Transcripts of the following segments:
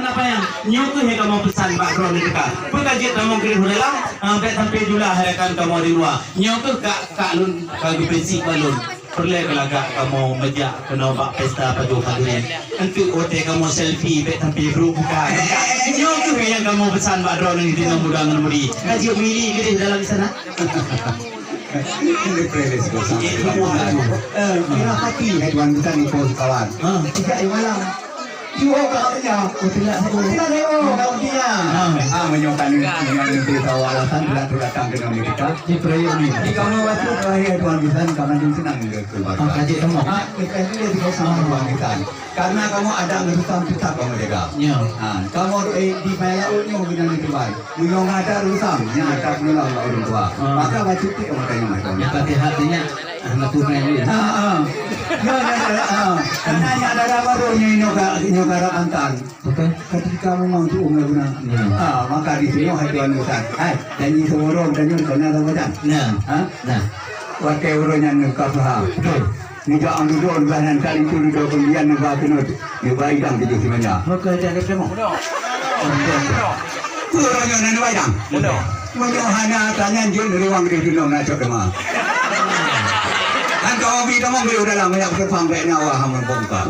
apa yang nyukuh yang kamu pesan Pak Kron ni dekat. Pekajit kamu kiri dalam, bet sampai jula harakan kamu di luar. Nyukuh kak lun kagak prinsip balun. Perlu kelagak kamu majak kena bak pesta pada hadirin. Nanti ote kamu selfie bet sampai group bukan. Nyukuh yang kamu pesan Pak Kron ni di mudah mengemudi. Kaji milih kiri dalam sana. Ini prelis dosa. Kira hati tuan kita ni pos kawan. Tiga malam. Iwo katanya, tidak kau dia. Menyokan dengan cerita alasan tidak datang ke dalam kita. Di kamu waktu terakhir tuan kita karena jum senang keluar. Kaji kamu. Kita ini tidak sama tuan kita. Karena kamu ada urusan tetap kamu jaga. Kamu di Malaysia bilang itu baik. Menyong ada urusan, yang ada pulang orang tua. Maka wajib kita orang macam. Tapi hatinya anak tuhan ini. Karena yang ada barunya nyokara antar. Ketika kamu mau tu umur guna. Maka di sini hai tuan urusan. Hai, janji seorang janji kena tahu macam. Nah. Waktu orangnya nak faham. Nija ang duduk bahan kali itu duduk kemudian nak kenut. Dia baik dah jadi sebenarnya. Maka jangan kamu. Orangnya nak baik dah. Mudah. Hanya tanya jun ruang di dunia nak cakap. Kan kau bilang mau beli dalam banyak berpampai nyawa hamil bongkar.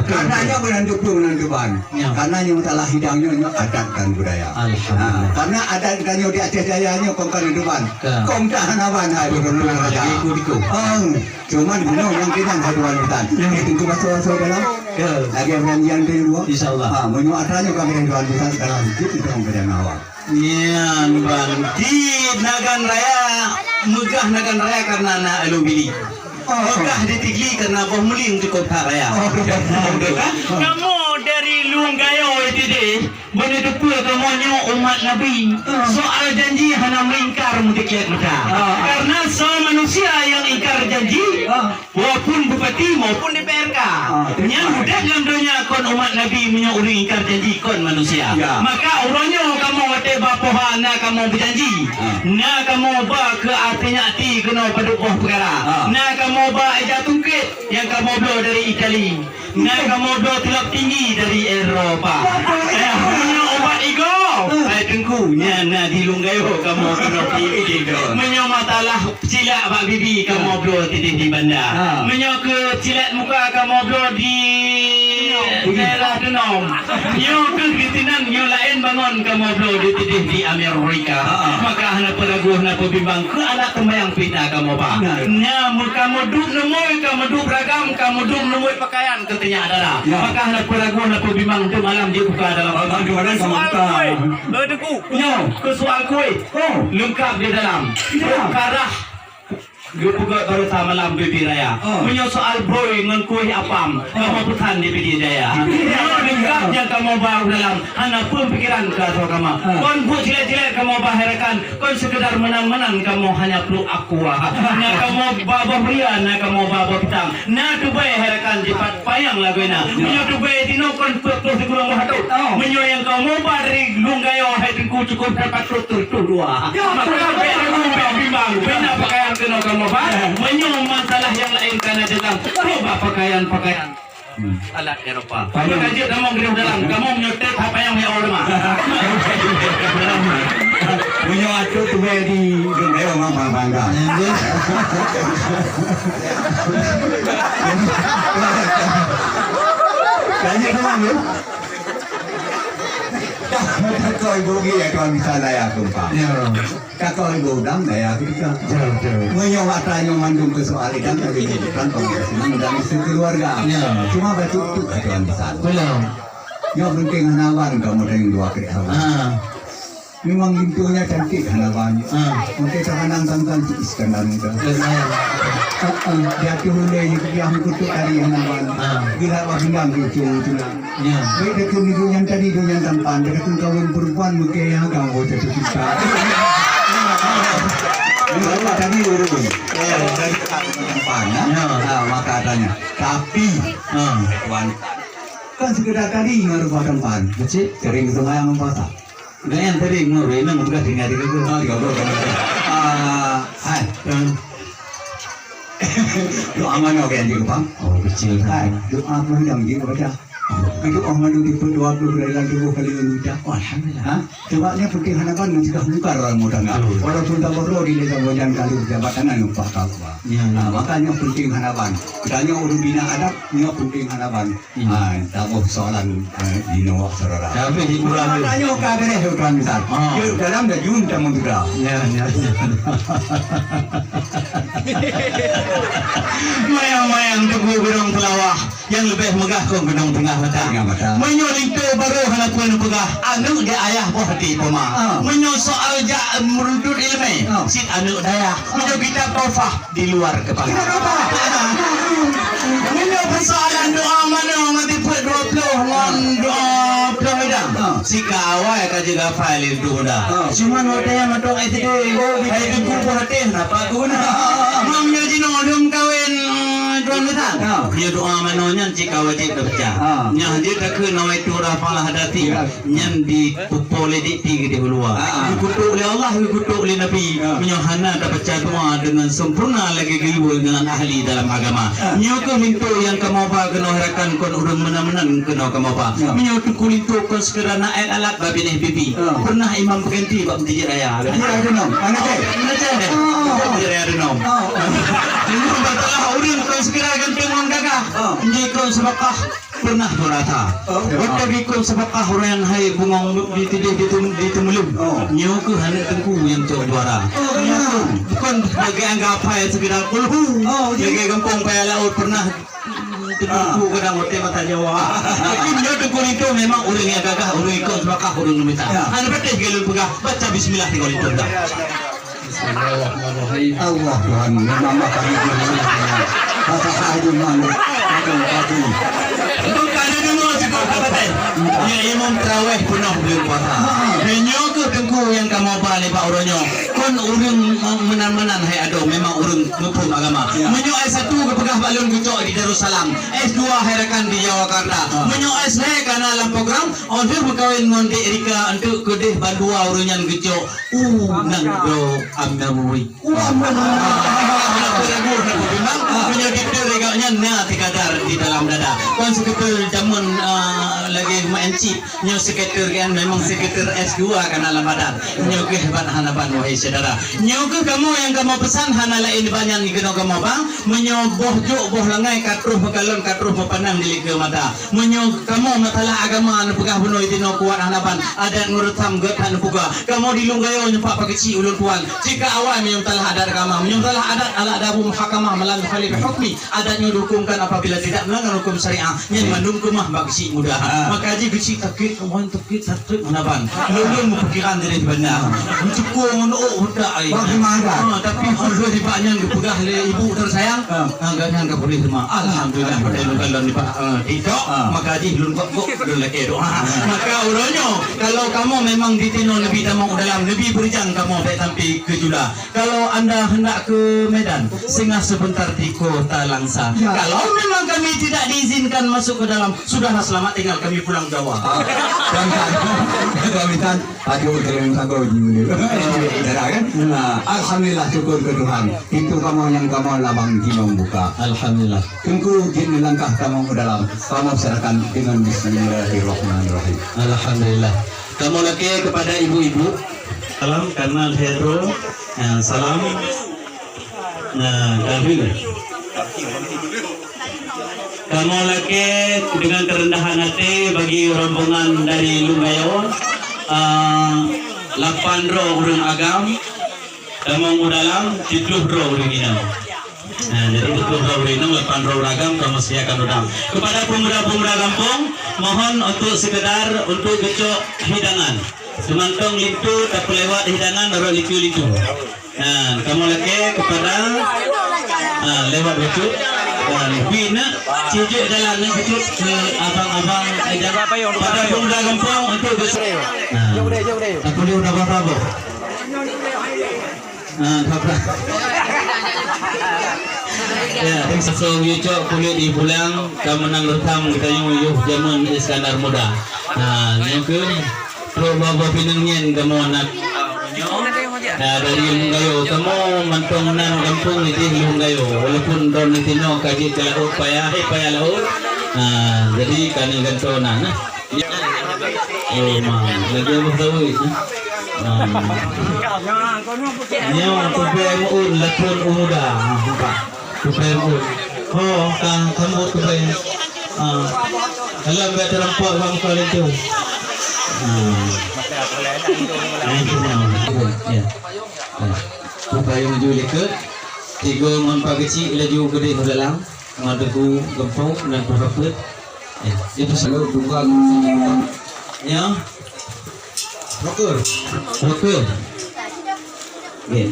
Karena nya menentukan menentukan. Karena nya masalah hidangnya adat dan budaya. Karena adat dan di Aceh Jayanya bongkar hidupan. Kong tahan awan hai beruntung raja. Cuman gunung yang kita haduan hutan. Itu masuk dalam. Lagi yang kedua. Insyaallah. Menyu asalnya kami haduan hutan dalam hidup itu yang awal. Nian bang di Nagan Raya megah Nagan Raya karena nak alubili. Megah di Tigli karena bawah muling di Kota Raya. Kamu dari Lunggayo itu deh, benar-benar kamu umat Nabi. Soal janji hanya melingkar mudik muda. Karena soal manusia yang ingkar janji, walaupun bupati maupun DPRK, yang muda dalam dunia kon umat Nabi menyuruh ingkar janji kon manusia. Maka orangnya kamu wate bapoha na kamu berjanji, na kamu ba ke artinya hati kena pada buah perkara, na kamu ba eja tungkit yang kamu bawa dari Itali, na kamu bawa telap tinggi dari Eropa. Punya obat ego, saya tengkunya na di Lunggayo kamu kena pilih. Punya matalah cilak bak bibi kamu bawa titik di bandar. Punya ke cilat muka kamu bawa di daerah Denom. Yo ke Kritinan yo lain bangun kamu bawa di titik di Amerika. Maka hana peragu hana bimbang ke anak tembayang pita kamu ba. Nya kamu duk nemoi kamu duk beragam kamu duk nemoi pakaian katanya adalah. Maka hana peragu hana bimbang tu malam dia buka dalam soal kue. Deku. Yo ke soal kue. Lengkap di dalam. Karah Gupugak baru sama malam bibi raya. Punya soal boy dengan kue apam. Kamu pesan di bibi raya. Lengkap yang kamu bawa dalam. Hana pun pikiran ke atau kamu. Kon bu cilet-cilet kamu baharakan. Kon sekedar menang-menang kamu hanya perlu aqua. Nah kamu bawa pria, nah kamu bawa pitang. Nah Dubai harakan jipat payang lagu ina. Punya Dubai dino kon perlu dikurang mahatu. Punya yang kamu bari Lunggayo hatiku cukup dapat tutur dua. Maka bimbang. Bina pakaian kena kamu. Menyuruh masalah yang lain karena dalam coba pakaian-pakaian alat Eropa. Kamu kaji kamu gede dalam, kamu menyotek apa yang ya ulama. Punya aku tu di Lunggayo mama bangga. Kaji kamu Kakak ibu dia kalau misalnya ya kumpa. Kakak ibu dam ya kita. Menyong atanya mandung ke soal idam dari kantong senang dan istri keluarga. Cuma batu tu kajian besar. Belum. Yo penting hanawan kamu dari dua kerja. Memang pintunya cantik hanawan. Mungkin kanan tangkan Iskandar muda. Dia tu mulai yang kutu hari hanawan. Bila wahindam itu tulang. Mereka tu ni yang tadi tu yang tampan. Mereka tu kawan perempuan mungkin yang kamu jadi kita. Mereka tadi urun. Dari tampan. Maka adanya. Tapi wanita kan sekedar tadi ngaruh tampan. Betul. Sering sungai yang mempasa. Dengan tadi ngurus memang bukan tinggal di situ. Hai. Doa mana yang juga bang? Oh kecil. Hai. Doa apa yang juga baca? itu orang di 20 bulan 2 kali udah. Alhamdulillah. Sebabnya penting hadapan yang sudah bukan orang muda nggak. Walaupun tak baru di desa wajan kali jabatan anu pak kawa. Makanya penting hadapan. Katanya urus bina adat, nya penting hadapan. Tak mau soalan di Nawak saudara. Tapi di urang Makanya kagak ukuran besar. Dalam dah jun tak muda. Ya. Mayang-mayang teguh gedung telawah yang lebih megah kong gedung tengah mata. Menyoling tu baru halapuan pegah. Anu dia ayah buah hati pema. Menyo soal merudut ilmu. Si anu daya. Menyo kita tofah di luar kepala. Menyo persoalan doa mana mati put 20 ngon doa hidang. Si kawai ka juga file itu dah. Cuma notanya matong itu hai tu buah hati napa guna. Mamnya jinodum kawin tuan betan. Dia doa manonya jika wajib baca. Nya dia tak ke nawai turah palah hadati. Nyan di pupole di tiga di luar. Dikutuk oleh Allah, dikutuk oleh Nabi. Menyohana dah baca doa dengan sempurna lagi gilwa dengan ahli dalam agama. Nyo ke minto yang kamu apa kena harakan kon urang menan-menan kena kamu apa. Menyo tu kulinto kon sekerana ayat alat babineh bibi. Pernah imam berganti bab dijir raya. Dijir ada nom. Mana cek? Dijir raya ada nom. Ini batalah urang kon segera gantung orang gagah. Ini kon sebakah pernah berata. Waktu bikun sebakah orang hai bungong di temulung. Nyo ke hanet tengku yang cok juara. Bukan bagi anggapai segera kulhu. Bagi gampang payah laut pernah tengku kadang hotel mata Jawa. Tapi nyo tengku itu memang orang yang gagah, orang ikut sebakah orang numita. Anu betul gelul pegah baca bismillah tinggal itu dah. Bismillahirrahmanirrahim. Allah Tuhan memang kami kata sahaja malu. Bukan ada dulu cukup kapan. Ya imam terawih penuh bulan puasa. Menyo ke tengku yang kamu balik pak uronyo. Kon urang menan-menan hai ado memang urang ngepung agama. Menyo S1 ke pegah balun gucok di Darussalam. S2 herakan di Jawakarta. Menyo S3 kana dalam program order berkawin ngon di Erika untuk kedeh bandua uronyan gucok. Nang do amnamui. Punya dikter reganya na tikadar di dalam dada. Kon seketul jamun lagi menci. Nyo seketul kan memang seketul S2 kan dalam badan. Nyo ke hebat hanapan wahai saudara. Nyo ke kamu yang kamu pesan hana lain banyak ni kena kamu bang. Menyo boh juk boh langai katruh bekalon katruh pepanang di ke mata. Menyo kamu masalah agama anu pegah bunuh itino kuat hanapan. Adat ngurutam get anu puga. Kamu dilunggayo nyepak pakeci ulun puan. Jika awal menyutalah adat agama, menyutalah adat ala adabu muhakamah melalui khalif hukmi. Adatnya dihukumkan apabila tidak melanggar hukum syariah. Yang mendungkum mah baksi mudah. Maka aja gesi takit, mohon takit takit hanapan. Lulun pikiran dari benar. Cukup ngono udah ai. Tapi kalau di banyak dipegah oleh ibu tersayang, enggaknya enggak boleh terima. Alhamdulillah pada kalau di Pak itu, maka aja lulun kok dulu lagi doa. Maka uronyo kalau kamu memang ditino lebih tamang dalam lebih berjang kamu sampai ke Jula. Kalau anda hendak ke Medan, singgah sebentar di kota Langsa. Kalau memang kami tidak diizinkan masuk ke dalam, sudahlah selamat tinggal kami pulang Jawa. Dan kami kan aduh terima kasih kan. Alhamdulillah syukur ke Tuhan. Itu kamu yang kamu labang timong buka. Alhamdulillah. Tunggu jin langkah kamu ke dalam. Kamu serahkan dengan Bismillahirrahmanirrahim. Alhamdulillah. Kamu lagi kepada ibu-ibu. Salam karena Hedro. Salam. Kafir. Kamu lagi dengan kerendahan hati bagi rombongan dari Lungayon. 8 ro urang agam. Kamu dalam 7 ro urang inam. Jadi 7 ro urang inam 8 ro agam kamu siakan udang. Kepada pemuda-pemuda kampung, mohon untuk sekedar untuk gecok hidangan. Semantong lintu tak lewat hidangan baru lintu. Kamu lagi kepada lewat gecok. Bina cijuk jalan ni becut ke abang-abang pada pemuda kampung untuk besar. Aku dia udah apa-apa. Ya, so yucok kulit di pulang kamu nang retam kita yuh zaman Iskandar muda. Yang ke pro baba pinangnya kamu anak dari Lungayo kamu mantongan kampung itu Lungayo walaupun don itino kaji ke laut payah laut Jadi kani gantonan nah. Oh, mah. Lagi apa tahu itu? Nya PPMU lakon umuda. Pak. PPMU. Oh, kang kamu PPMU. Alam veteran Pak Bang Kali itu. Ya. Upaya menjuli ke tiga ngon pagi laju gede ke dalam ngadeku gempok dan perapet. Ya, itu selalu tunggal. Ya. Rocker. Ya.